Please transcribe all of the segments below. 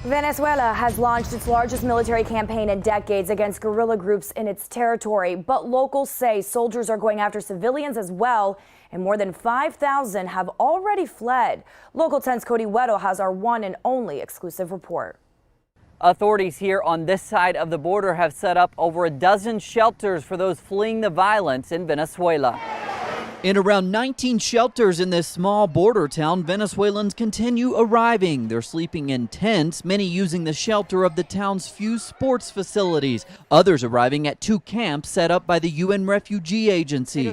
Venezuela has launched its largest military campaign in decades against guerrilla groups in its territory. But locals say soldiers are going after civilians as well, and more than 5,000 have already fled. Local 10's Cody Weddle has our one and only exclusive report. Authorities here on this side of the border have set up over a dozen shelters for those fleeing the violence in Venezuela. In around 19 shelters in this small border town, Venezuelans continue arriving. They're sleeping in tents, many using the shelter of the town's few sports facilities. Others arriving at 2 camps set up by the UN Refugee Agency.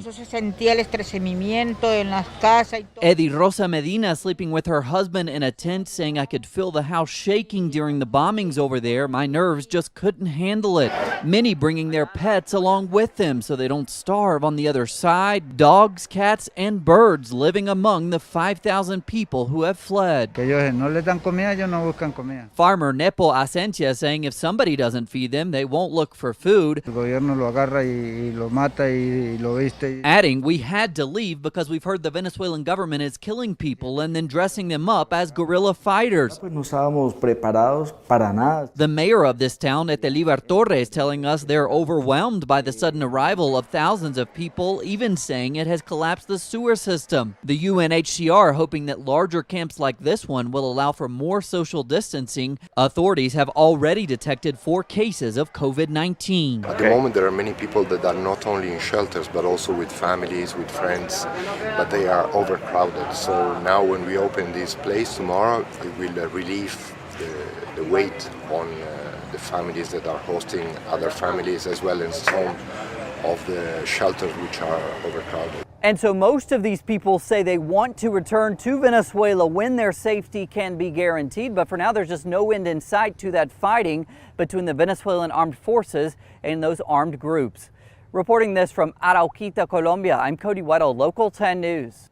Eddie Rosa Medina sleeping with her husband in a tent, saying, "I could feel the house shaking during the bombings over there. My nerves just couldn't handle it." Many bringing their pets along with them so they don't starve on the other side. Dogs, cats, and birds living among the 5,000 people who have fled. Farmer Nepo Asentia saying if somebody doesn't feed them, they won't look for food. Adding, "We had to leave because we've heard the Venezuelan government is killing people and then dressing them up as guerrilla fighters." The mayor of this town, Etelibar Torres, telling us they're overwhelmed by the sudden arrival of thousands of people, even saying it has collapsed the sewer system. The UNHCR hoping that larger camps like this one will allow for more social distancing. Authorities have already detected 4 cases of COVID-19. At the moment, there are many people that are not only in shelters, but also with families, with friends, but they are overcrowded. So now when we open this place tomorrow, it will relieve the weight on the families that are hosting other families, as well as some of the shelters which are overcrowded. And so most of these people say they want to return to Venezuela when their safety can be guaranteed. But for now, there's just no end in sight to that fighting between the Venezuelan armed forces and those armed groups. Reporting this from Arauquita, Colombia, I'm Cody Weddle, Local 10 News.